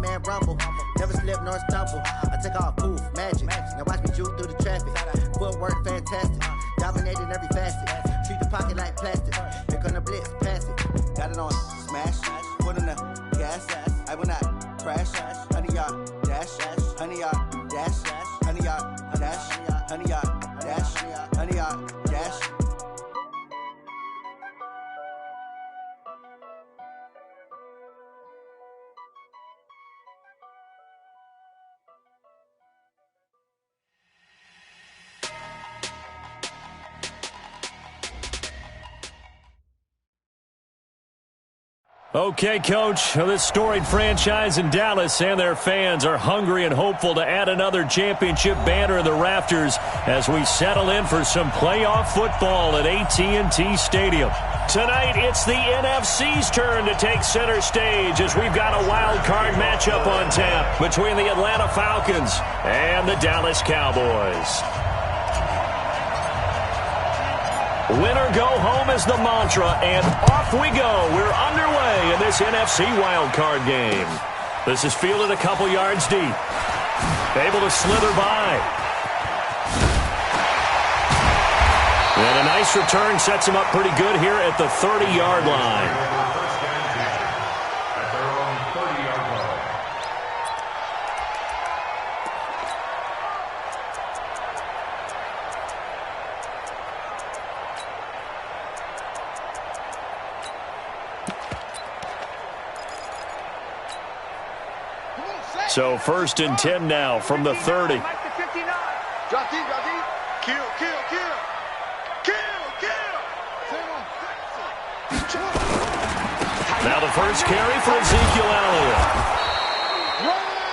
man rumble. Never slip nor stumble. I take off, poof, magic. Now watch me juke through the traffic. Footwork fantastic. Dominating every facet. Treat the pocket like plastic. Here come the blitz, pass it. Got it on smash. Put in the gas. I will not crash. 100-yard dash. 100-yard dash. 100-yard dash. 100-yard dash. 100-yard dash. Okay, Coach, this storied franchise in Dallas and their fans are hungry and hopeful to add another championship banner in the rafters as we settle in for some playoff football at AT&T Stadium. Tonight, it's the NFC's turn to take center stage as we've got a wild card matchup on tap between the Atlanta Falcons and the Dallas Cowboys. Winner go home is the mantra, and off we go. We're underway in this NFC wildcard game. This is fielded a couple yards deep. Able to slither by. And a nice return sets him up pretty good here at the 30-yard line. So 1st and 10 now from the 30. Drop deep. Kill. Now the first carry for Ezekiel Elliott.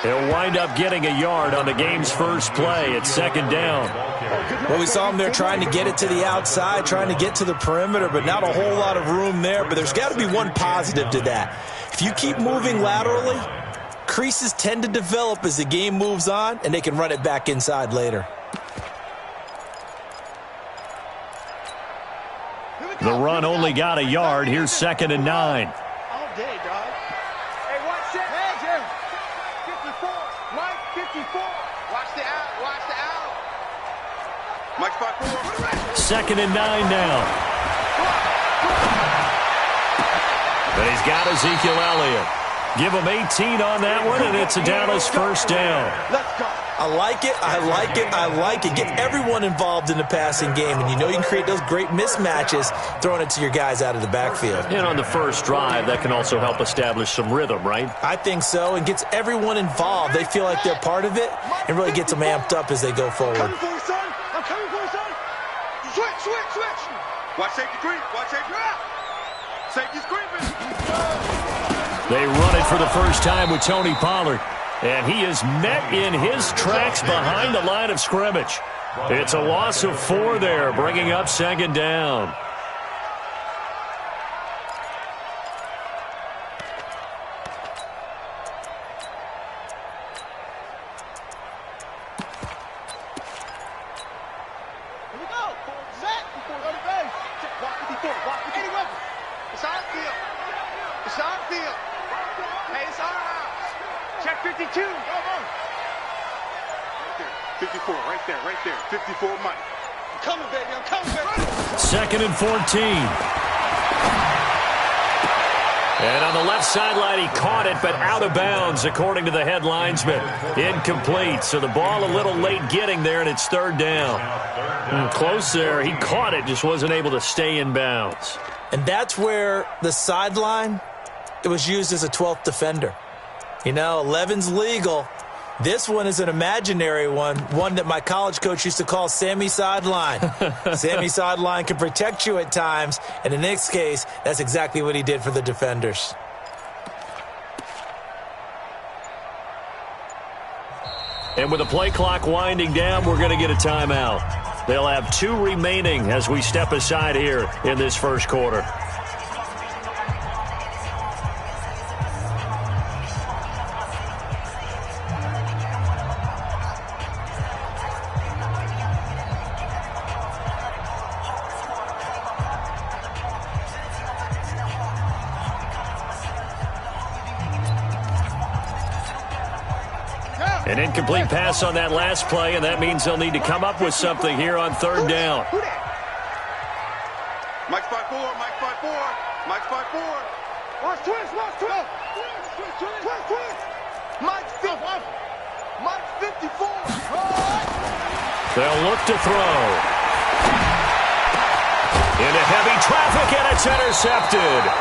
He'll wind up getting a yard on the game's first play. It's 2nd down. Well, we saw him there trying to get it to the outside, trying to get to the perimeter, but not a whole lot of room there. But there's got to be one positive to that. If you keep moving laterally, creases tend to develop as the game moves on, and they can run it back inside later. The run only got a yard. Here's 2nd and 9. All day, dog. Hey, watch that. Hey, Jim. 54. Mike, 54. Watch the out. Mike, 54. 2nd and 9 now. But he's got Ezekiel Elliott. Give him 18 on that one, and it's a Dallas first down. Let's go. I like it. Get everyone involved in the passing game, and you know you can create those great mismatches throwing it to your guys out of the backfield. And on the first drive, that can also help establish some rhythm, right? I think so, and gets everyone involved. They feel like they're part of it and really gets them amped up as they go forward. I'm coming for you, son. Switch. Watch safety creep. Safety's creeping. They run it for the first time with Tony Pollard. And he is met in his tracks behind the line of scrimmage. It's a loss of 4 there, bringing up 2nd down. Here we go. Set. Before we go to base. Walk 54. Walk 54. It's our field. Hey, it's our house. Check 52. Go. 54, right there. 54, Mike. I'm coming, baby. 2nd and 14. And on the left sideline, he caught it, but out of bounds, according to the head linesman. Incomplete, so the ball a little late getting there, and it's 3rd down. Close there. He caught it, just wasn't able to stay in bounds. And that's where the sideline, it was used as a 12th defender. You know, 11's legal. This one is an imaginary one that my college coach used to call Sammy Sideline. Sammy Sideline can protect you at times, and in this case, that's exactly what he did for the defenders. And with the play clock winding down, we're going to get a timeout. They'll have 2 remaining as we step aside here in this first quarter. An incomplete pass on that last play, and that means they'll need to come up with something here on third down. Mike 5-4, Mike 5-4, Mike 5-4. Watch twist, watch twist. Twist. Mike 54. Mike 54. They'll look to throw. Into heavy traffic, and it's intercepted.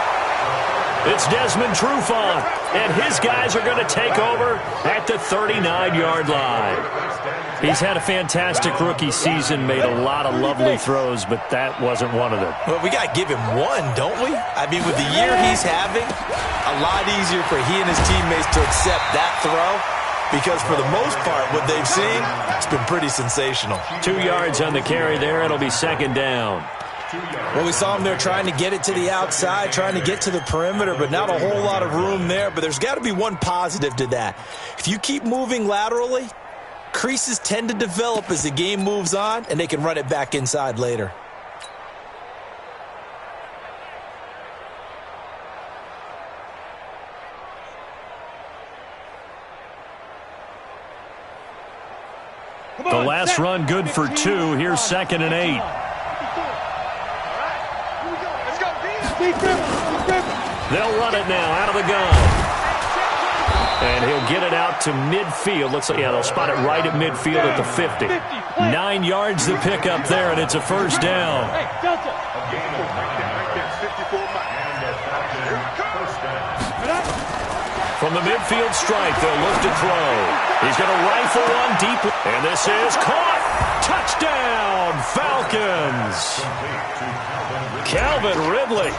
It's Desmond Trufant, and his guys are going to take over at the 39-yard line. He's had a fantastic rookie season, made a lot of lovely throws, but that wasn't one of them. Well, we got to give him one, don't we? I mean, with the year he's having, a lot easier for he and his teammates to accept that throw, because for the most part, what they've seen, it's been pretty sensational. 2 yards on the carry there. It'll be second down. Well, we saw him there trying to get it to the outside, trying to get to the perimeter, but not a whole lot of room there. But there's got to be one positive to that. If you keep moving laterally, creases tend to develop as the game moves on, and they can run it back inside later. The last run good for 2. Here's 2nd and 8. They'll run it now out of the gun. And he'll get it out to midfield. Looks like, yeah, they'll spot it right at midfield at the 50. 9 yards to pick up there, and it's a first down. From the midfield stripe, they'll look to throw. He's going to rifle one deep. And this is caught. Touchdown, Falcons. Calvin Ridley,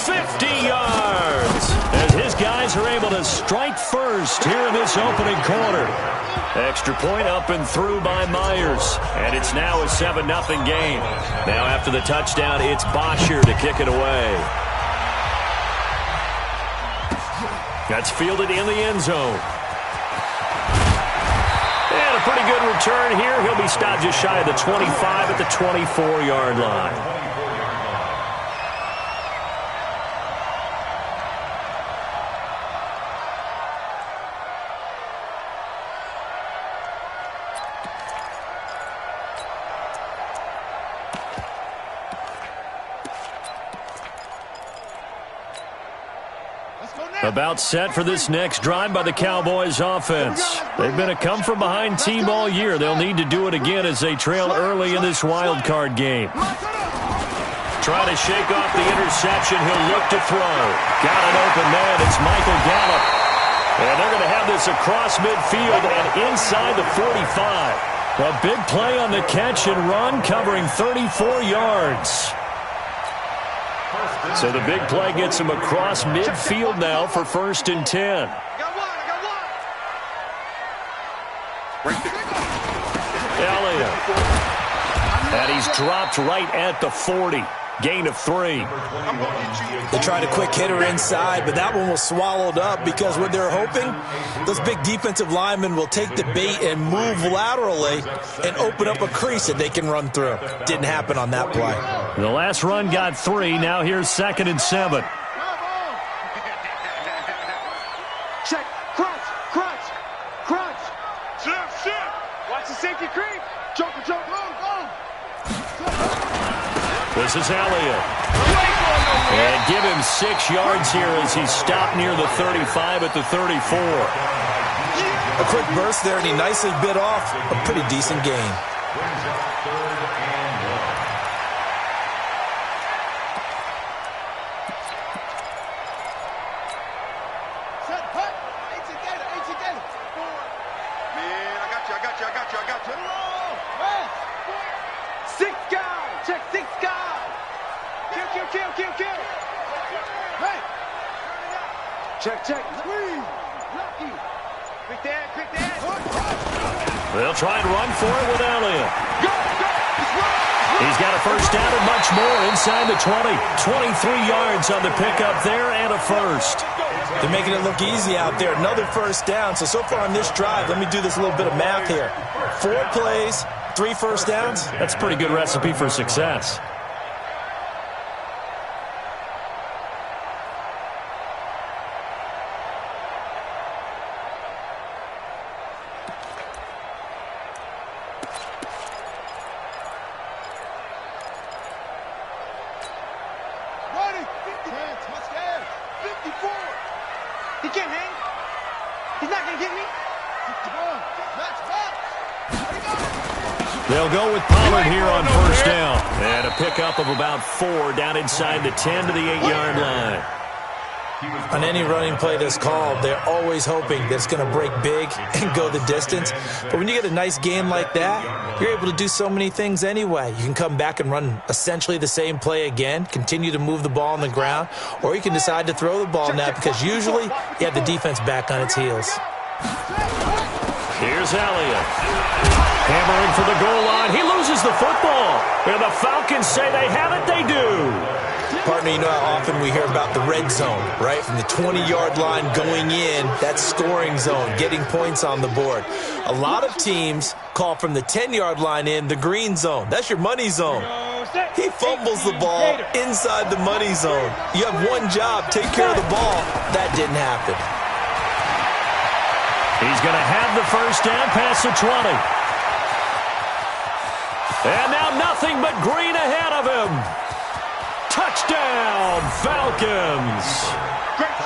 50 yards, as his guys are able to strike first here in this opening quarter. Extra point up and through by Myers, and it's now a 7-0 game. Now after the touchdown, it's Bosher to kick it away. That's fielded in the end zone. And a pretty good return here. He'll be stopped just shy of the 25 at the 24-yard line. About set for this next drive by the Cowboys offense. They've been a come-from-behind team all year. They'll need to do it again as they trail early in this wild card game. Trying to shake off the interception. He'll look to throw. Got an open man. It's Michael Gallup. And they're going to have this across midfield and inside the 45. A big play on the catch and run, covering 34 yards. So the big play gets him across midfield now for 1st and 10. Elliott. And he's dropped right at the 40. Gain of 3. They tried a quick hitter inside, but that one was swallowed up because what they're hoping, those big defensive linemen will take the bait and move laterally and open up a crease that they can run through. Didn't happen on that play. The last run got 3. Now here's 2nd and 7. Check. Crunch. Shift. Watch the safety creep. Joker. This is Elliott. And give him 6 yards here as he's stopped near the 35 at the 34. A quick burst there, and he nicely bit off a pretty decent gain. Man, I got you. Six guy. Check 6 guy. Kill. Hey. Check. Squeeze. Lucky. Quick dad. They'll try and run for it with Elliott. He's got a first down and much more inside the 20. 23 yards on the pickup there and a first. They're making it look easy out there. Another first down. So far on this drive, let me do this little bit of math here. 4 plays, 3 first downs. That's a pretty good recipe for success. He's not going to get me. They'll go with Pollard here on first down. And a pickup of about 4 down inside the 10 to the 8-yard line. On any running play that's called, they're always hoping that it's going to break big and go the distance. But when you get a nice game like that, you're able to do so many things anyway. You can come back and run essentially the same play again, continue to move the ball on the ground, or you can decide to throw the ball now because usually you have the defense back on its heels. Here's Elliott. Hammering for the goal line. He loses the football. And the Falcons say they have it. They do. Partner, you know how often we hear about the red zone, right? From the 20-yard line going in, that's scoring zone, getting points on the board. A lot of teams call from the 10-yard line in the green zone. That's your money zone. He fumbles the ball inside the money zone. You have one job, take care of the ball. That didn't happen. He's going to have the first down past the 20. And now nothing but green ahead of him. Touchdown, Falcons.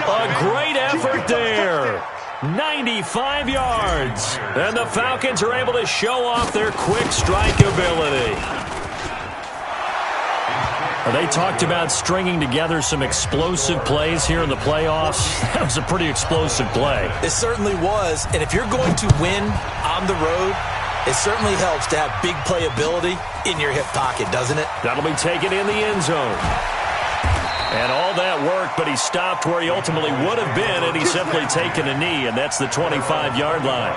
A great effort there. 95 yards. And the Falcons are able to show off their quick strike ability. They talked about stringing together some explosive plays here in the playoffs. That was a pretty explosive play. It certainly was. And if you're going to win on the road, it certainly helps to have big playability in your hip pocket, doesn't it? That'll be taken in the end zone. And all that worked, but he stopped where he ultimately would have been, and he's simply taken a knee, and that's the 25-yard line.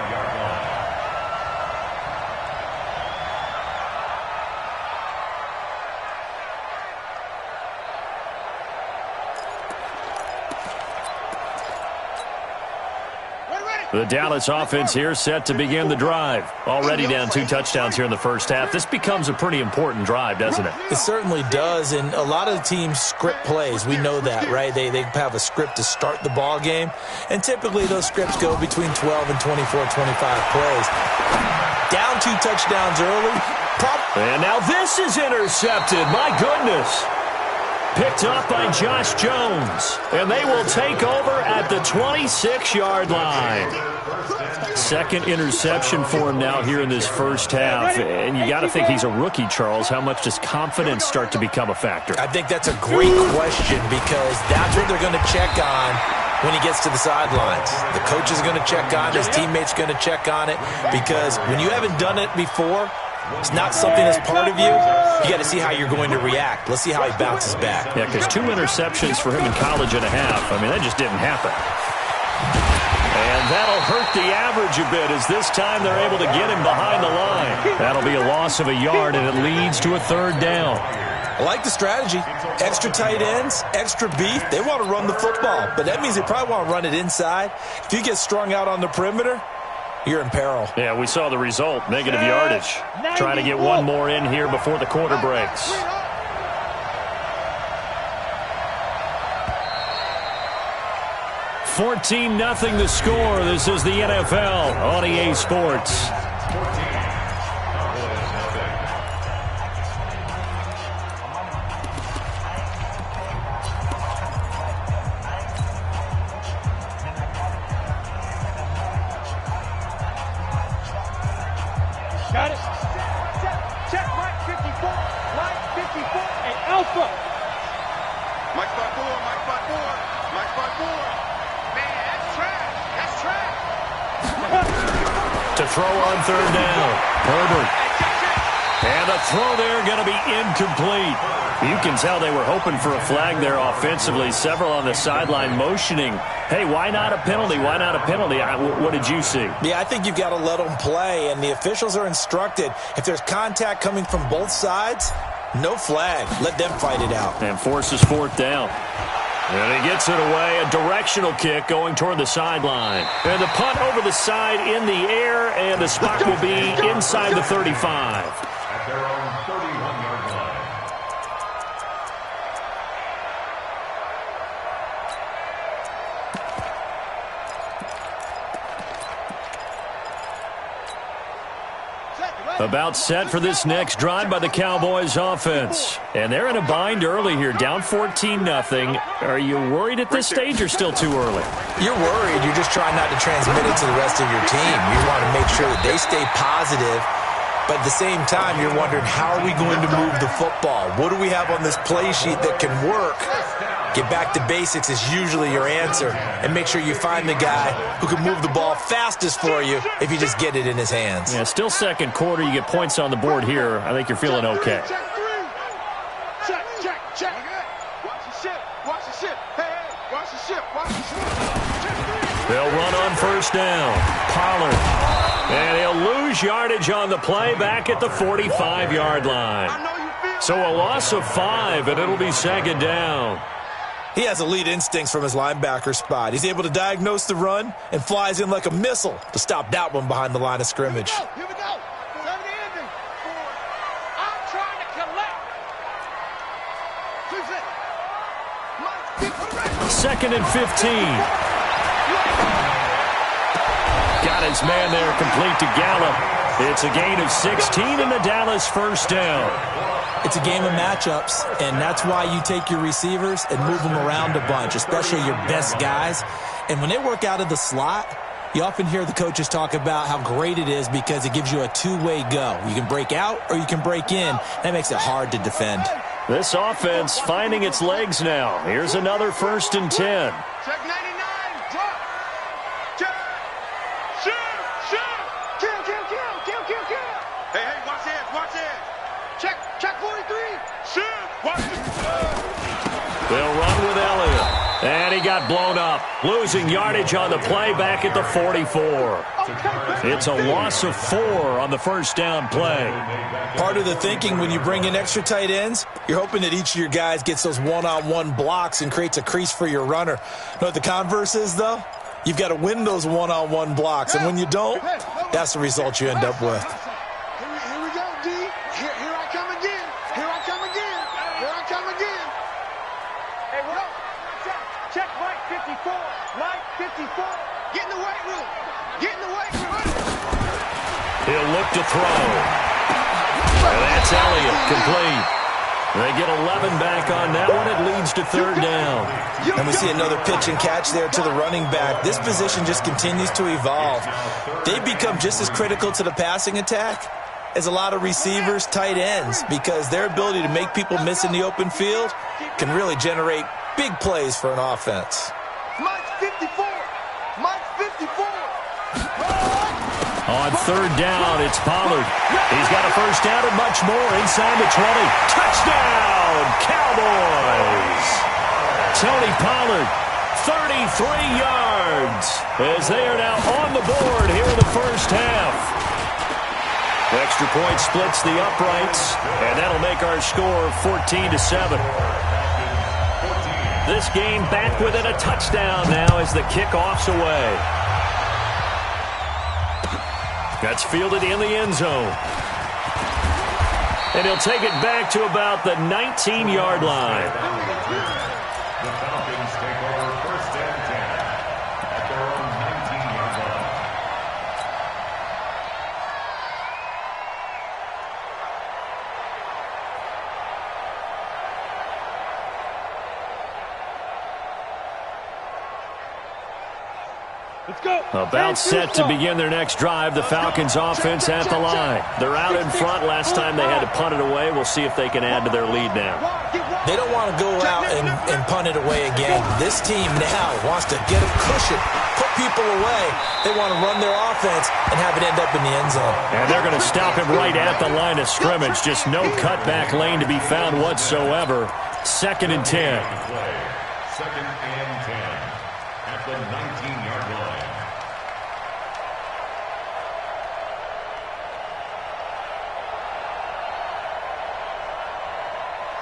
The Dallas offense here set to begin the drive. Already down 2 touchdowns here in the first half. This becomes a pretty important drive, doesn't it? It certainly does, and a lot of the teams script plays. We know that, right? They have a script to start the ball game, and typically those scripts go between 12 and 24, 25 plays. Down 2 touchdowns early. And now this is intercepted. My goodness. Picked up by Josh Jones. And they will take over at the 26-yard line. Second interception for him now here in this first half. And you got to think he's a rookie, Charles. How much does confidence start to become a factor? I think that's a great question because that's what they're going to check on when he gets to the sidelines. The coach is going to check on it. His teammates going to check on it because when you haven't done it before, it's not something that's part of you. You got to see how you're going to react. Let's see how he bounces back. Yeah, because 2 interceptions for him in college and a half. I mean, that just didn't happen. And that'll hurt the average a bit as this time they're able to get him behind the line. That'll be a loss of a yard, and it leads to a 3rd down. I like the strategy. Extra tight ends, extra beef. They want to run the football, but that means they probably want to run it inside. If you get strung out on the perimeter, you're in peril. Yeah, we saw the result. Negative yardage. Trying to get one more in here before the quarter breaks. $14-0 the score. This is the NFL on EA Sports. Got it. Check Mike 54. Mike 54 and Alpha. Mike 54. Mike 54. Mike 54. Man, that's trash. That's trash. To throw on 3rd down. Herbert. And the throw there going to be incomplete. You can tell they were hoping for a flag there offensively. Several on the sideline motioning, hey, why not a penalty? Why not a penalty? What did you see? Yeah, I think you've got to let them play, and the officials are instructed. If there's contact coming from both sides, no flag. Let them fight it out. And forces 4th down. And he gets it away. A directional kick going toward the sideline. And the punt over the side in the air, and the spot will be inside the 35. At their own 31-yard line. Check, right? About set for this next drive by the Cowboys offense. And they're in a bind early here, down 14-0. Are you worried at this stage or still too early? You're worried. You're just trying not to transmit it to the rest of your team. You want to make sure that they stay positive. But at the same time, you're wondering, how are we going to move the football? What do we have on this play sheet that can work? Get back to basics is usually your answer. And make sure you find the guy who can move the ball fastest for you if you just get it in his hands. Yeah, still second quarter. You get points on the board here. I think you're feeling okay. Check. Watch the ship. Hey, watch the ship. They'll run on first down. Pollard. And he'll lose yardage on the play back at the 45-yard line. So a loss of 5, and it'll be second down. He has elite instincts from his linebacker spot. He's able to diagnose the run and flies in like a missile to stop that one behind the line of scrimmage. Here we go. I'm trying to collect. Second and 15. Got his man there, complete to Gallup. It's a gain of 16 and the Dallas first down. It's a game of matchups, and that's why you take your receivers and move them around a bunch, especially your best guys. And when they work out of the slot, you often hear the coaches talk about how great it is because it gives you a two-way go. You can break out or you can break in. That makes it hard to defend. This offense finding its legs now. Here's another 1st and 10. Check 99. Drop. Check. Shoot. Kill. Hey, watch it. Check 43. Shoot. Watch it. They'll run with Elliott. And he got blown up. Losing yardage on the play back at the 44. It's a loss of 4 on the first down play. Part of the thinking when you bring in extra tight ends, you're hoping that each of your guys gets those one-on-one blocks and creates a crease for your runner. Know what the converse is, though? You've got to win those one-on-one blocks, and when you don't, that's the result you end up with. Here we go, D. Here I come again. Hey, what up? Check Mike 54. Mike 54. Get in the weight room. He'll look to throw. And that's Elliott, complete. They get 11 back on that one. It leads to third down. And we see another pitch and catch there to the running back. This position just continues to evolve. They become just as critical to the passing attack as a lot of receivers, tight ends, because their ability to make people miss in the open field can really generate big plays for an offense. Mike 54. On third down, it's Pollard. He's got a first down and much more inside the 20. Touchdown, Cowboys! Tony Pollard, 33 yards, as they are now on the board here in the first half. Extra point splits the uprights, and that'll make our score 14-7. This game back within a touchdown now as the kickoff's away. That's fielded in the end zone. And he'll take it back to about the 19-yard line. The Falcons take over 1st and 10 at their own 19-yard line. Let's go. About set to begin their next drive. The Falcons offense at the line. They're out in front. Last time they had to punt it away. We'll see if they can add to their lead now. They don't want to go out and punt it away again. This team now wants to get a cushion, put people away. They want to run their offense and have it end up in the end zone. And they're going to stop him right at the line of scrimmage. Just no cutback lane to be found whatsoever. 2nd and 10. 2nd and 10 at the 19-yard line.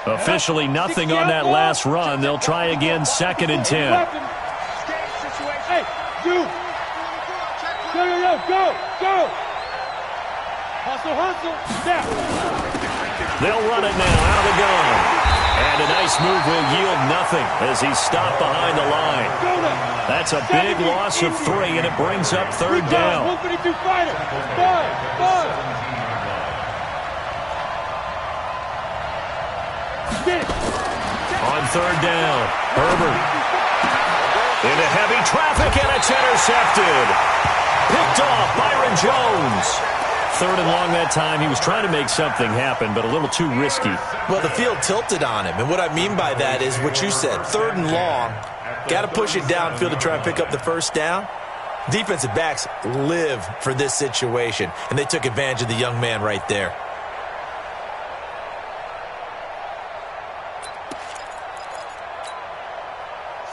Officially nothing on that last run. They'll try again, 2nd and 10. Hey, dude. Go. Hustle. Step. They'll run it now out of the gun. And a nice move will yield nothing as he's stopped behind the line. That's a big loss of 3, and it brings up third down. 152 fighter. Bud. On third down, Herbert. Into heavy traffic, and it's intercepted. Picked off Byron Jones. Third and long that time. He was trying to make something happen, but a little too risky. Well, the field tilted on him, and what I mean by that is what you said. Third and long, got to push it downfield to try and pick up the first down. Defensive backs live for this situation, and they took advantage of the young man right there.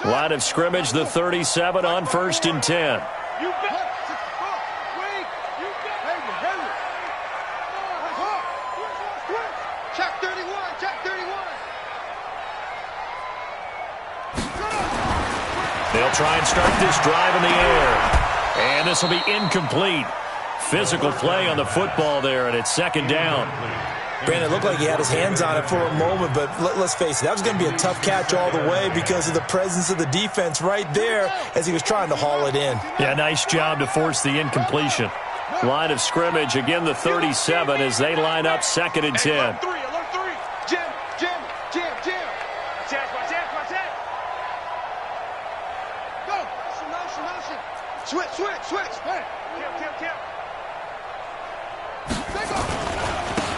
Line of scrimmage, the 37 on 1st and 10. Check 31, check 31. They'll try and start this drive in the air. And this will be incomplete. Physical play on the football there, and it's second down. Brandon, it looked like he had his hands on it for a moment, but let's face it, that was going to be a tough catch all the way because of the presence of the defense right there as he was trying to haul it in. Yeah, nice job to force the incompletion. Line of scrimmage, again the 37 as they line up 2nd and 10. Alert 3. Jim. Watch it. Go. Motion. Switch. Hey. Kim. They go.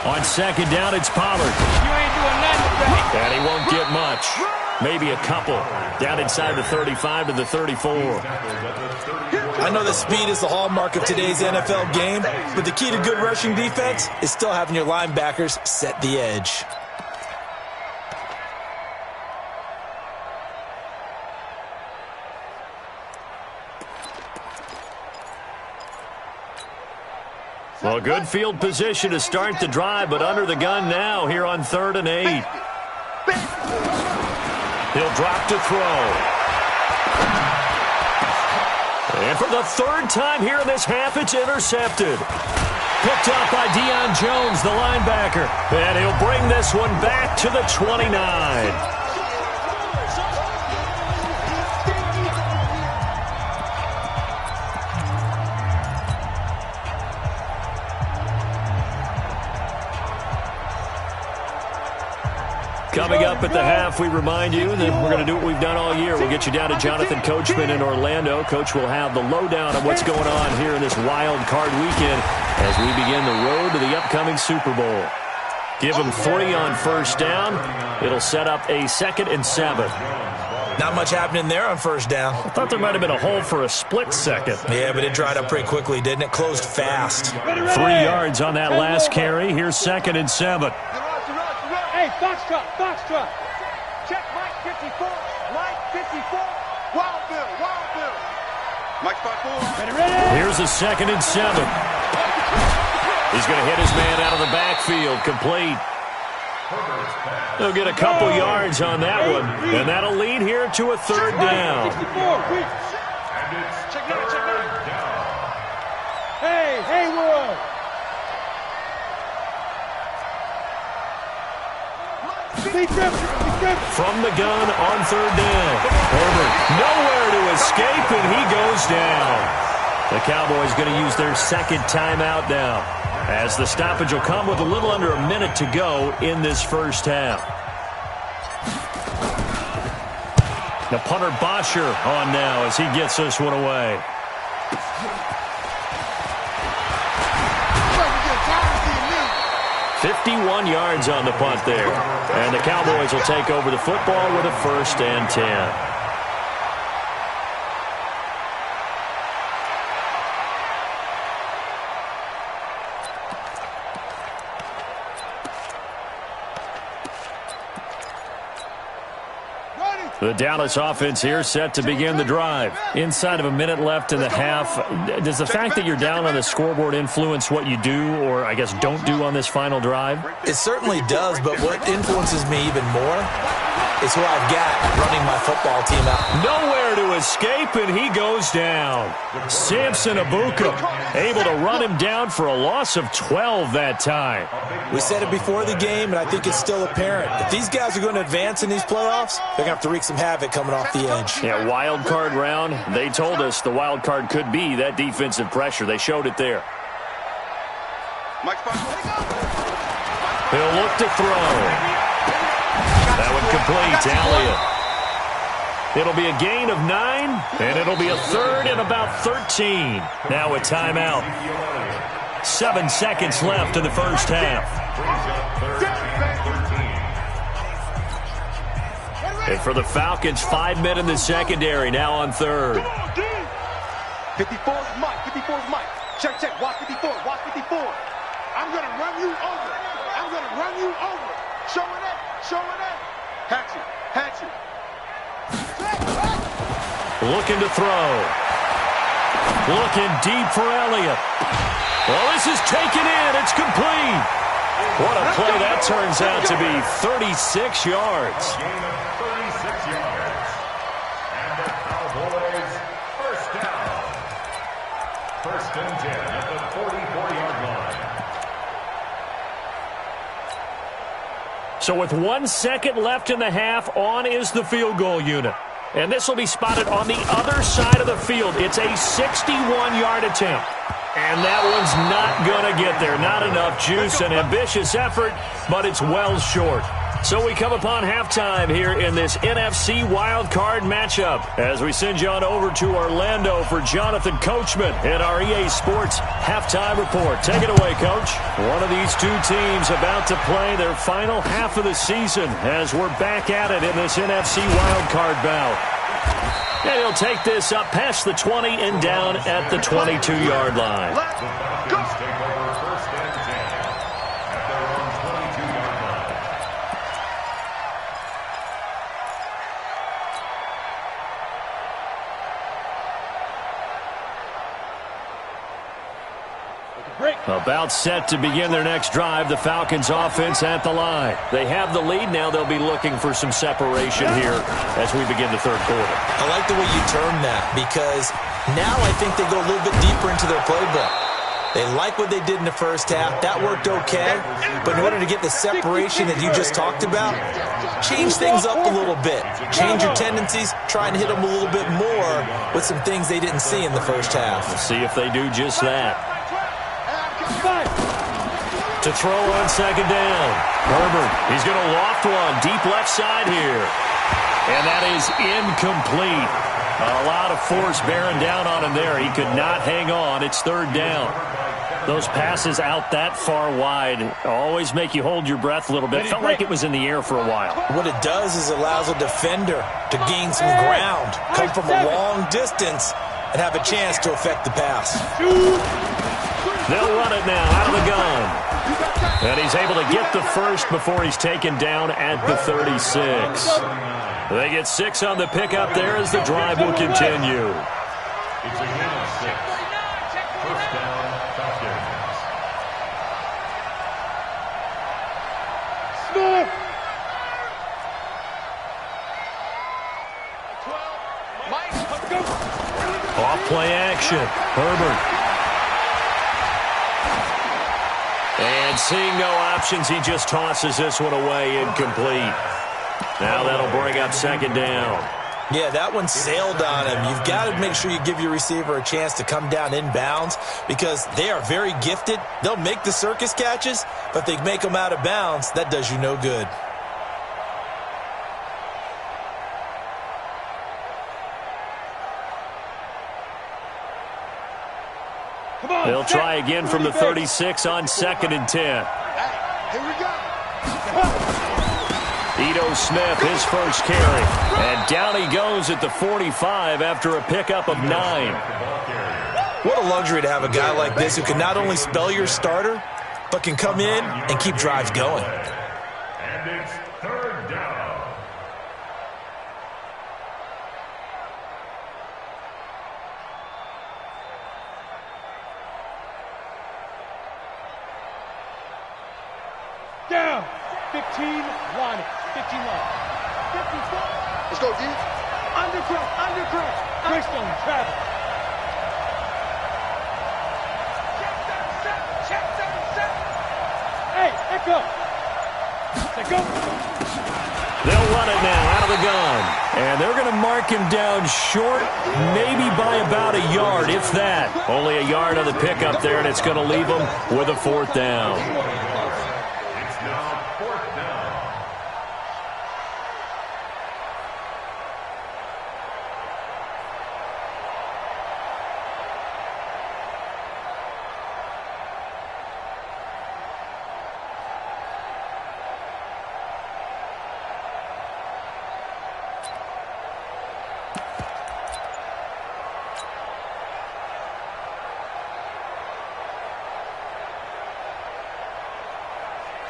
On 2nd down, it's Pollard. You ain't doing nothing today. And he won't get much. Maybe a couple. Down inside the 35 to the 34. I know that speed is the hallmark of today's NFL game, but the key to good rushing defense is still having your linebackers set the edge. Well, good field position to start the drive, but under the gun now here on 3rd and 8. He'll drop to throw. And for the 3rd time here in this half, it's intercepted. Picked up by Deion Jones, the linebacker. And he'll bring this one back to the 29. Coming up at the half, we remind you that we're going to do what we've done all year. We'll get you down to Jonathan Coachman in Orlando. Coach will have the lowdown on what's going on here in this wild card weekend as we begin the road to the upcoming Super Bowl. Give them 3 on 1st down. It'll set up a 2nd and 7. Not much happening there on 1st down. I thought there might have been a hole for a split second. Yeah, but it dried up pretty quickly, didn't it? Closed fast. 3 yards on that last carry. Here's 2nd and 7. Hey, Foxtrot. Check Mike 54. Wild Bill. Mike 54. Ready. Here's a 2nd and 7. He's going to hit his man out of the backfield. Complete. He'll get a couple yards on that one, and that'll lead here to a 3rd down. Check now. Hey, Haywood. From the gun on 3rd down. Herbert nowhere to escape, and he goes down. The Cowboys going to use their 2nd timeout now, as the stoppage will come with a little under a minute to go in this 1st half. The punter Bosher on now as he gets this one away. "51 yards on the punt there. And the Cowboys will take over the football with a 1st and 10. The Dallas offense here set to begin the drive. Inside of a minute left in the half. Does the fact that you're down on the scoreboard influence what you do or, I guess, don't do on this final drive? It certainly does, but what influences me even more is who I've got running my football team out. Nowhere to escape, and he goes down. Samson Abuka able to run him down for a loss of 12 that time. We said it before the game, and I think it's still apparent. If these guys are going to advance in these playoffs, they're going to have to wreak some havoc coming off the edge. Yeah, wild card round. They told us the wild card could be that defensive pressure. They showed it there. Mike 54. He'll look to throw. That one complete to Elliott. It'll be a gain of 9, and it'll be a third and about 13. Now a timeout. 7 seconds left in the first half. And for the Falcons, 5 men in the secondary, now on third. 54 is Mike. 54 is Mike. Check, check. Watch 54. Watch 54. I'm going to run you over. I'm going to run you over. Showing that. Showing that. Hatchet. Hatchet. Looking to throw. Looking deep for Elliott. Well, this is taken in. It's complete. What a play that turns out to be. 36 yards. Gain of 36 yards. And the Cowboys first down. First and 10 at the 44-yard line. So with 1 second left in the half, on is the field goal unit. And this will be spotted on the other side of the field. It's a 61-yard attempt. And that one's not going to get there. Not enough juice, an ambitious effort, but it's well short. So we come upon halftime here in this NFC wildcard matchup as we send you on over to Orlando for Jonathan Coachman in our EA Sports Halftime Report. Take it away, Coach. One of these two teams about to play their final half of the season as we're back at it in this NFC wildcard bout. And he'll take this up past the 20 and down at the 22-yard line. The Falcons take over first and 10 at their own 22-yard line. About set to begin their next drive, the Falcons offense at the line. They have the lead. Now they'll be looking for some separation here as we begin the third quarter. I like the way you term that because now I think they go a little bit deeper into their playbook. They like what they did in the first half. That worked okay. But in order to get the separation that you just talked about, change things up a little bit. Change your tendencies. Try and hit them a little bit more with some things they didn't see in the first half. We'll see if they do just that. To throw on second down. Herbert, he's going to loft one deep left side here. And that is incomplete. A lot of force bearing down on him there. He could not hang on. It's third down. Those passes out that far wide always make you hold your breath a little bit. Felt like it was in the air for a while. What it does is allows a defender to gain some ground, come from a long distance, and have a chance to affect the pass. They'll run it now out of the gun. And he's able to get the first before he's taken down at the 36. They get 6 on the pickup there as the drive will continue. It's a gain of 6. First down, Falcons. Snap! Off play action. Herbert. And seeing no options, he just tosses this one away, incomplete. Now that'll bring up second down. Yeah, that one sailed on him. You've got to make sure you give your receiver a chance to come down inbounds because they are very gifted. They'll make the circus catches, but if they make them out of bounds, that does you no good. They'll try again from the 36 on second and 10. Here we go. Ito Smith, his first carry. And down he goes at the 45 after a pickup of 9. What a luxury to have a guy like this who can not only spell your starter, but can come in and keep drives going. And it's third down. Down. 15 line. 15 line. 54. Let's go, D. Undercross. Greystone, travel. Check 7. Hey, echo. Let's go. They'll run it now out of the gun. And they're going to mark him down short, maybe by about a yard, if that. Only a yard on the pickup there, and it's going to leave them with a fourth down.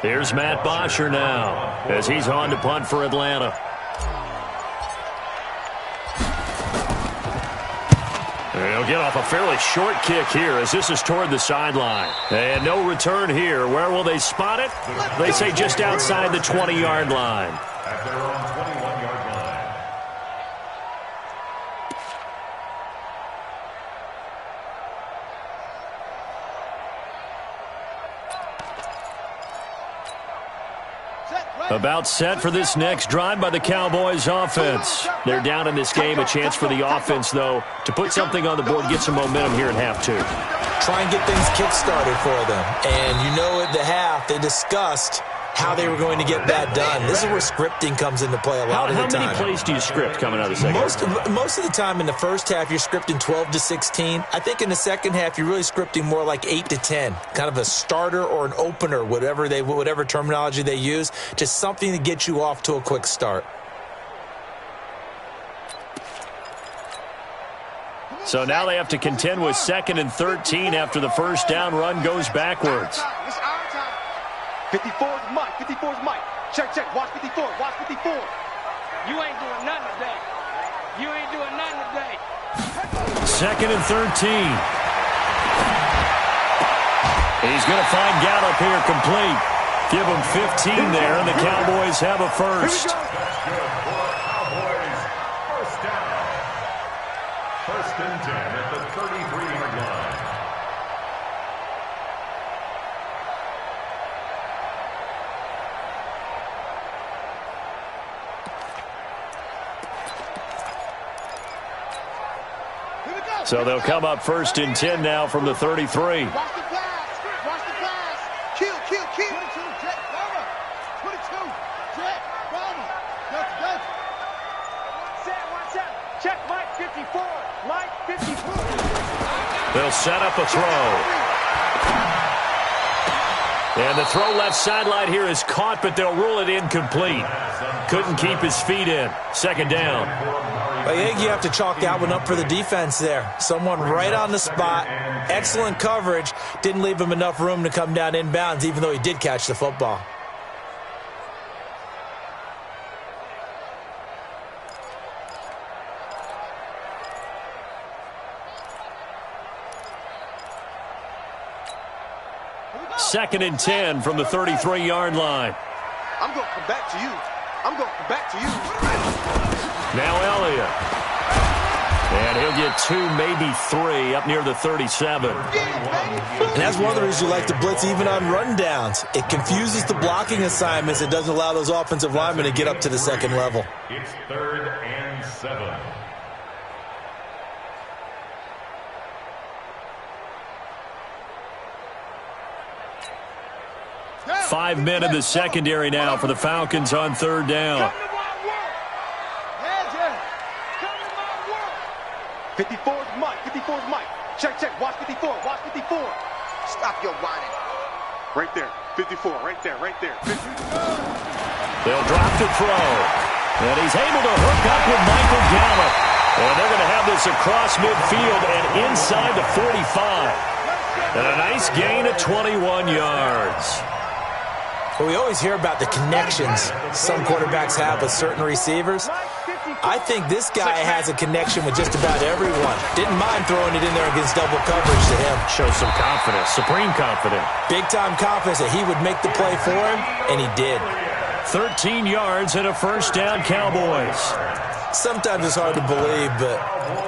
Here's Matt Bosher now as he's on to punt for Atlanta. He'll get off a fairly short kick here as this is toward the sideline. And no return here. Where will they spot it? They say just outside the 20-yard line. At their own 21-yard line. About set for this next drive by the Cowboys offense. They're down in this game. A chance for the offense, though, to put something on the board, get some momentum here at half two. Try and get things kick-started for them. And you know at the half, they discussed how they were going to get that done. This is where scripting comes into play a lot of the time. How many plays do you script coming out of the second half? Most of the time in the first half, you're scripting 12 to 16. I think in the second half, you're really scripting more like 8 to 10. Kind of a starter or an opener, whatever terminology they use. Just something to get you off to a quick start. So now they have to contend with 2nd and 13 after the first down run goes backwards. 54 is Mike. 54 is Mike. Check, check. Watch 54. Watch 54. You ain't doing nothing today. You ain't doing nothing today. 2nd and 13. He's going to find Gallup here complete. Give him 15 there, and the Cowboys have a first. That's good for Cowboys. First down. 1st and 10 at the 33-yard line. So they'll come up 1st and 10 now from the 33. Watch the pass. Watch the pass. Kill. 22, Jet, Bomber. 22, Jet, Bomber. Go. Watch out. Check Mike 54. Mike 54. They'll set up a throw. And the throw left sideline here is caught, but they'll rule it incomplete. Couldn't keep his feet in. 2nd down. I think you have to chalk that one up for the defense there. Someone right on the spot. Excellent coverage. Didn't leave him enough room to come down inbounds, even though he did catch the football. Second and 10 from the 33-yard line. I'm going to come back to you. Now Elliott. And he'll get 2, maybe 3 up near the 37. And that's one of the reasons you like to blitz even on rundowns. It confuses the blocking assignments. It doesn't allow those offensive linemen to get up to the second level. It's 3rd and 7. Five men in the secondary now for the Falcons on 3rd down. 54 is Mike. 54 is Mike. Check. Watch 54. Watch 54. Stop your whining. Right there. 54. Right there. 50. They'll drop the throw. And he's able to hook up with Michael Gallup. And they're going to have this across midfield and inside the 45. And a nice gain of 21 yards. Well, we always hear about the connections some quarterbacks have with certain receivers. I think this guy has a connection with just about everyone. Didn't mind throwing it in there against double coverage to him. Shows some confidence, supreme confidence. Big-time confidence that he would make the play for him, and he did. 13 yards and a first down, Cowboys. Sometimes it's hard to believe, but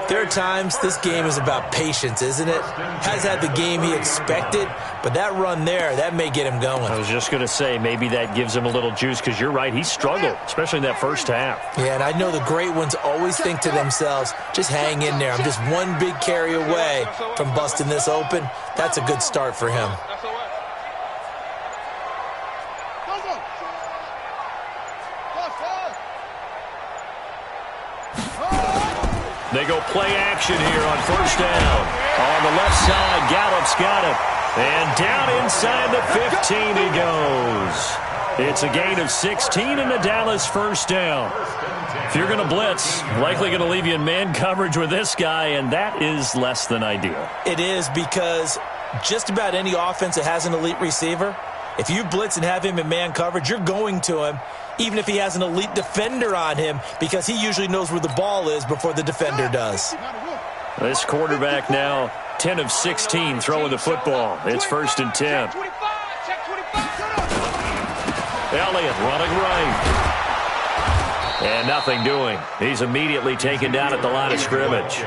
there are times this game is about patience, isn't it? Has had the game he expected, but that run there, that may get him going. I was just going to say, maybe that gives him a little juice, because you're right, he struggled, especially in that first half. Yeah, and I know the great ones always think to themselves, just hang in there. I'm just one big carry away from busting this open. That's a good start for him. They go play action here on first down. On the left side, Gallup's got it. And down inside the 15 he goes. It's a gain of 16 and the Dallas first down. If you're going to blitz, likely going to leave you in man coverage with this guy, and that is less than ideal. It is, because just about any offense that has an elite receiver, If you blitz and have him in man coverage, you're going to him, even if he has an elite defender on him, because he usually knows where the ball is before the defender does. This quarterback now 10 of 16 throwing the football. It's 1st and 10. Elliott running right. And nothing doing. He's immediately taken down at the line of scrimmage.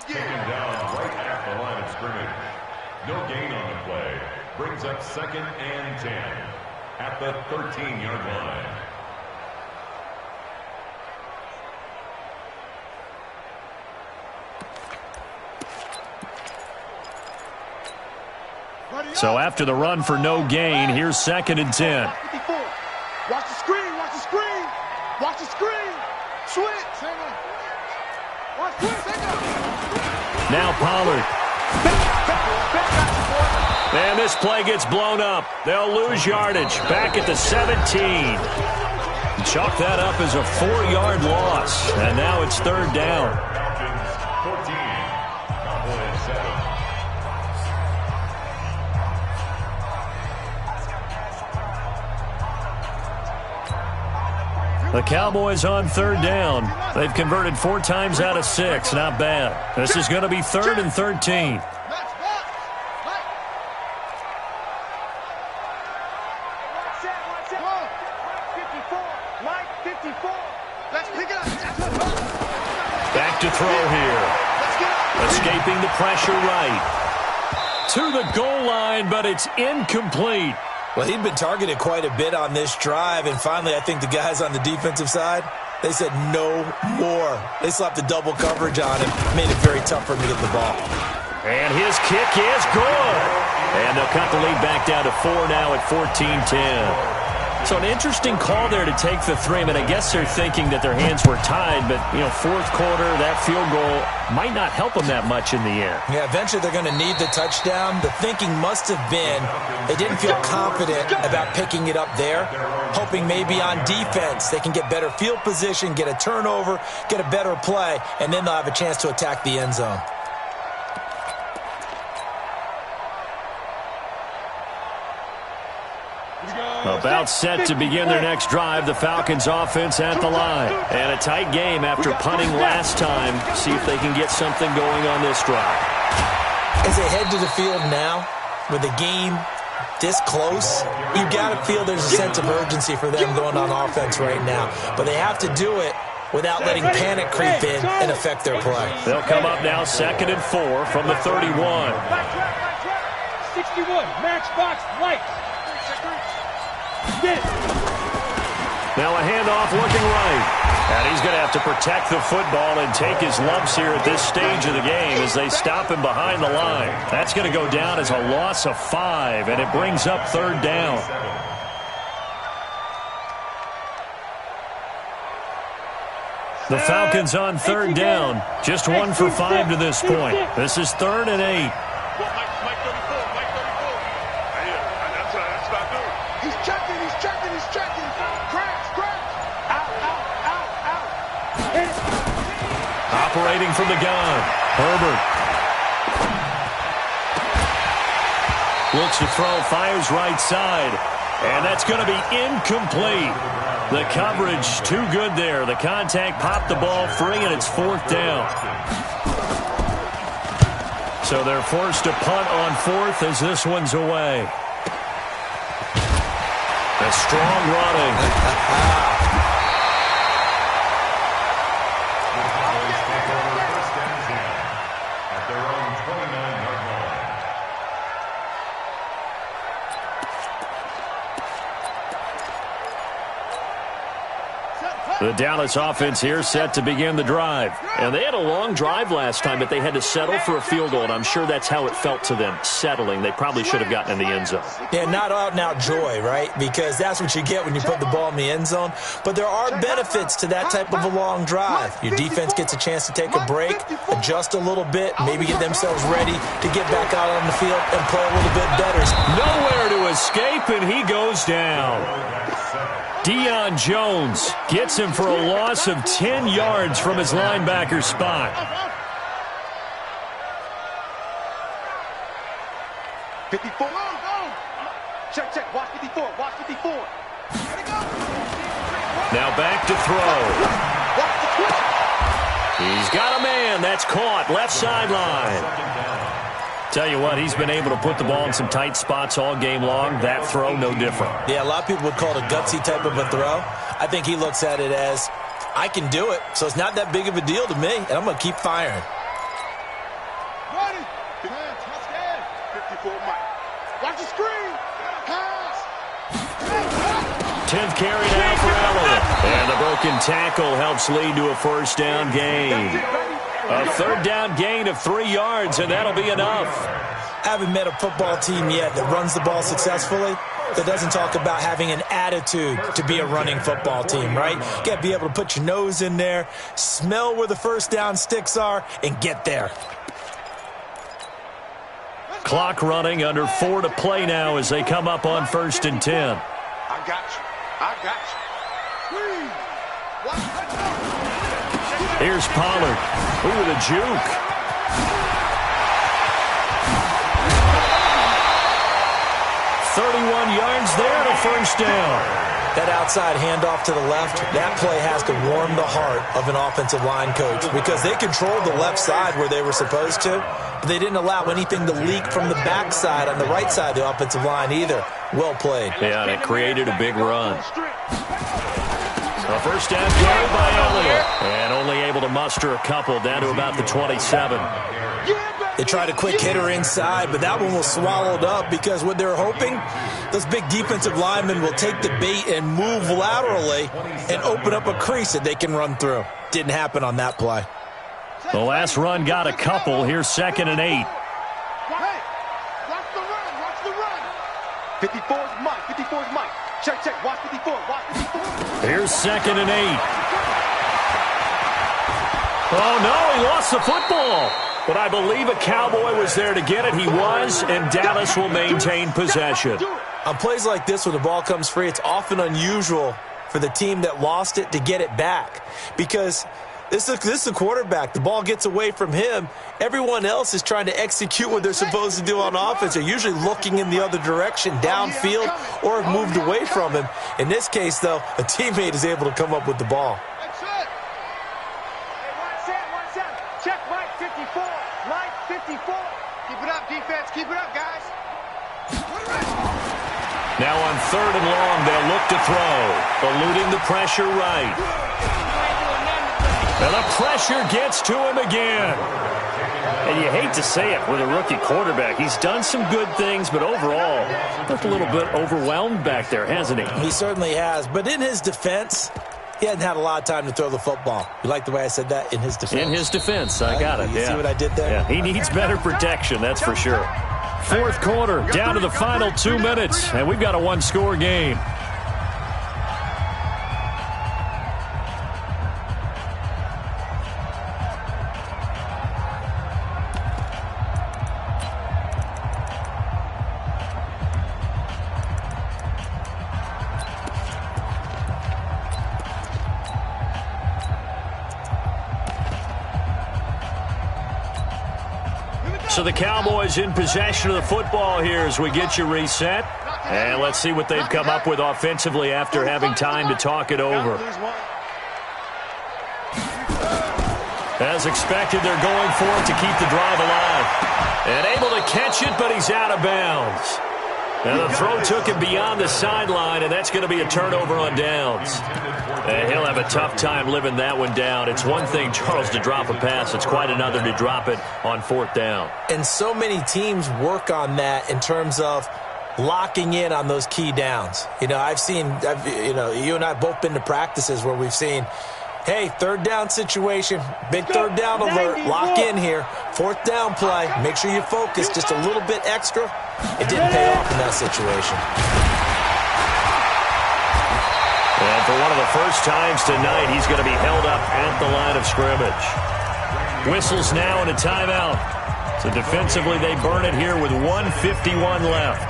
Taken down right at the line of scrimmage. No gain on the play. Brings up 2nd and 10 at the 13-yard line. So after the run for no gain, here's 2nd and 10. Watch the screen, watch the screen, watch the screen. Switch. Watch switch. Now Pollard. And this play gets blown up. They'll lose yardage. Back at the 17. Chalk that up as a 4-yard loss. And now it's 3rd down. Falcons 14. Cowboys 7. The Cowboys on 3rd down. They've converted 4 times out of 6. Not bad. This is going to be 3rd and 13. Back to throw here. Escaping the pressure right. To the goal line, but it's incomplete. Well, he'd been targeted quite a bit on this drive, and finally I think the guys on the defensive side, they said no more. They slapped the double coverage on him, made it very tough for him to get the ball. And his kick is good. And they'll cut the lead back down to 4 now at 14-10. So an interesting call there to take the 3. I mean, I guess they're thinking that their hands were tied, but, you know, 4th quarter, that field goal might not help them that much in the end. Yeah, eventually they're going to need the touchdown. The thinking must have been they didn't feel confident about picking it up there, hoping maybe on defense they can get better field position, get a turnover, get a better play, and then they'll have a chance to attack the end zone. About set to begin their next drive, the Falcons offense at the line. And a tight game after punting last time. See if they can get something going on this drive. As they head to the field now, with the game this close, you got to feel there's a sense of urgency for them going on offense right now. But they have to do it without letting panic creep in and affect their play. They'll come up now 2nd and 4 from the 31. 61, matchbox lights. Now a handoff looking right. And he's going to have to protect the football and take his lumps here at this stage of the game as they stop him behind the line. That's going to go down as a loss of 5, and it brings up 3rd down. The Falcons on 3rd down. Just 1 for 5 to this point. This is 3rd and 8. Operating from the gun, Herbert. Looks to throw, fires right side. And that's going to be incomplete. The coverage too good there. The contact popped the ball free, and it's 4th down. So they're forced to punt on 4th as this one's away. A strong running. The Dallas offense here set to begin the drive. And they had a long drive last time, but they had to settle for a field goal, and I'm sure that's how it felt to them, settling. They probably should have gotten in the end zone. Yeah, not out-and-out joy, right? Because that's what you get when you put the ball in the end zone. But there are benefits to that type of a long drive. Your defense gets a chance to take a break, adjust a little bit, maybe get themselves ready to get back out on the field and play a little bit better. Nowhere to escape. escape, and he goes down. Deion Jones gets him for a loss of 10 yards from his linebacker spot. 54. Check, check. Watch 54. Watch 54. Now back to throw. He's got a man. That's caught. Left sideline. Tell you what, he's been able to put the ball in some tight spots all game long. That throw, no different. Yeah, a lot of people would call it a gutsy type of a throw. I think he looks at it as, I can do it, so it's not that big of a deal to me, and I'm going to keep firing. 54 Mike. Watch the screen. Pass. 10th carry now for Elliott. And the broken tackle helps lead to a first down gain. A third down gain of 3 yards, and that'll be enough. I haven't met a football team yet that runs the ball successfully that doesn't talk about having an attitude to be a running football team, right? You got to be able to put your nose in there, smell where the first down sticks are, and get there. Clock running, under 4 to play now as they come up on 1st and 10. I got you. I got you. Here's Pollard. Ooh, with a juke. $31 yards there to first down. That outside handoff to the left, that play has to warm the heart of an offensive line coach because they controlled the left side where they were supposed to, but they didn't allow anything to leak from the backside on the right side of the offensive line either. Well played. Yeah, and it created a big run. A first down carry by Elliott, and only able to muster a couple down to about the 27. They tried a quick hitter inside, but that one was swallowed up because what they're hoping, those big defensive linemen will take the bait and move laterally and open up a crease that they can run through. Didn't happen on that play. The last run got a couple. Here's 2nd and 8. Hey, watch the run. Watch the run. 54's Mike. 54's Mike. Check, check. Watch 54. Watch 54. Here's 2nd and 8. Oh, no, he lost the football. But I believe a Cowboy was there to get it. He was, and Dallas will maintain possession. On plays like this where the ball comes free, it's often unusual for the team that lost it to get it back because this is a quarterback. The ball gets away from him. Everyone else is trying to execute what they're supposed to do on offense. They're usually looking in the other direction, downfield, or have moved away from him. In this case, though, a teammate is able to come up with the ball. Check Mike 54. Mike 54. Keep it up, defense. Keep it up, guys. Now on 3rd and long, they'll look to throw. Eluding the pressure right. And the pressure gets to him again. And you hate to say it with a rookie quarterback. He's done some good things, but overall, looked a little bit overwhelmed back there, hasn't he? He certainly has. But in his defense, he hadn't had a lot of time to throw the football. You like the way I said that? In his defense. In his defense. I got it. You see what I did there? Yeah, he needs better protection, that's for sure. 4th quarter, down to the final 2 minutes, and we've got a one-score game. So the Cowboys in possession of the football here as we get you reset. And let's see what they've come up with offensively after having time to talk it over. As expected, they're going for it to keep the drive alive. And able to catch it, but he's out of bounds. And the throw took him beyond the sideline, and that's going to be a turnover on downs. And he'll have a tough time living that one down. It's one thing, Charles, to drop a pass. It's quite another to drop it on 4th down. And so many teams work on that in terms of locking in on those key downs. You know, you and I have both been to practices where we've seen, hey, 3rd down situation, big 3rd down alert, lock in here. 4th down play, make sure you focus just a little bit extra. It didn't pay off in that situation. And for one of the first times tonight, he's going to be held up at the line of scrimmage. Whistles now and a timeout. So defensively, they burn it here with 1:51 left.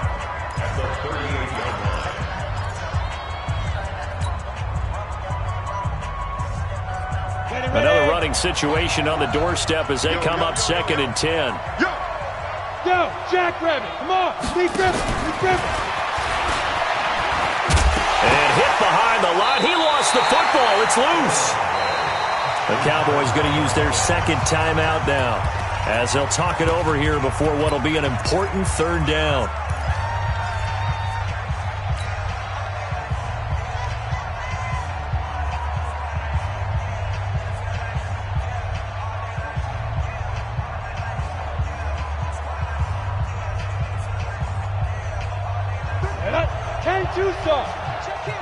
Another running situation on the doorstep as they come up 2nd and 10. Yo, Jackrabbit, come on. Lead grip. And hit behind the line. He lost the football. It's loose. The Cowboys going to use their second timeout now as they'll talk it over here before what will be an important 3rd down.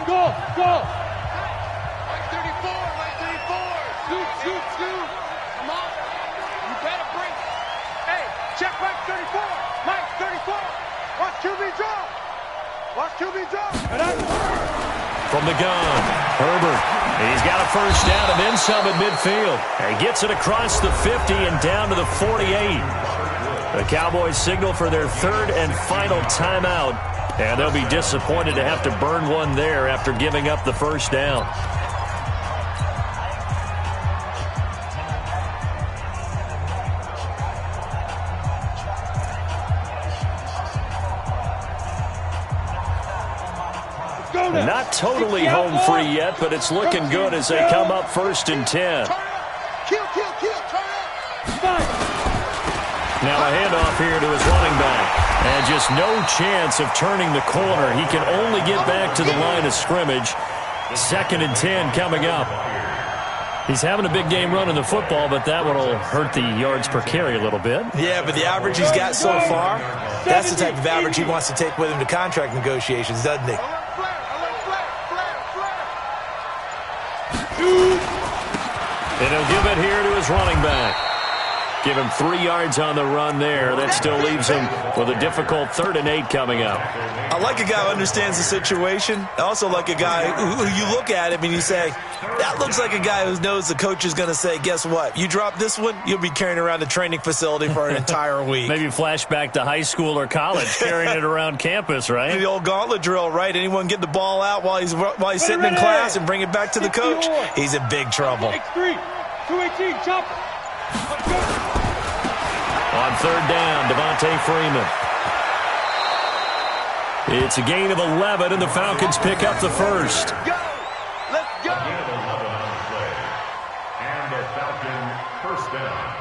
Go! Mike 34! Scoot! Come on! You better break. Hey, check Mike 34! Mike 34! Watch QB draw! From the gun, Herbert. He's got a first down and then some at midfield. And gets it across the 50 and down to the 48. The Cowboys signal for their 3rd and final timeout. And they'll be disappointed to have to burn one there after giving up the first down. Not totally home free yet, but it's looking good as they come up 1st and 10. Kill, turn up. Now a handoff here to his running back. And just no chance of turning the corner. He can only get back to the line of scrimmage. 2nd and 10 coming up. He's having a big game running the football, but that one will hurt the yards per carry a little bit. Yeah, but the average he's got so far, that's the type of average he wants to take with him to contract negotiations, doesn't he? And he'll give it here to his running back. Give him 3 yards on the run there. That still leaves him with a difficult 3rd and 8 coming up. I like a guy who understands the situation. I also like a guy who you look at him and you say, that looks like a guy who knows the coach is going to say, guess what? You drop this one, you'll be carrying around the training facility for an entire week. Maybe flashback to high school or college, carrying it around campus, right? The old gauntlet drill, right? Anyone get the ball out while he's sitting in class and bring it back to the coach? He's in big trouble. X3, 218, chop. On 3rd down, Devontae Freeman. It's a gain of 11, and the Falcons pick up the first. Go! Let's go! A gain of 11 on the play. And a Falcon first down.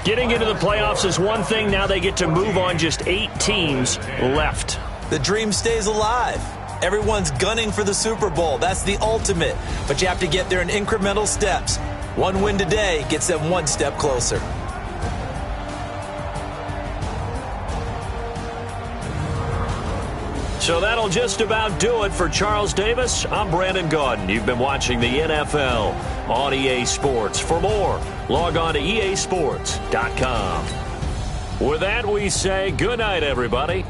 Getting into the playoffs is one thing. Now they get to move on. Just 8 teams left. The dream stays alive. Everyone's gunning for the Super Bowl. That's the ultimate. But you have to get there in incremental steps. One win today gets them 1 step closer. So that'll just about do it for Charles Davis. I'm Brandon Gaudin. You've been watching the NFL on EA Sports. For more, log on to easports.com. With that, we say good night, everybody.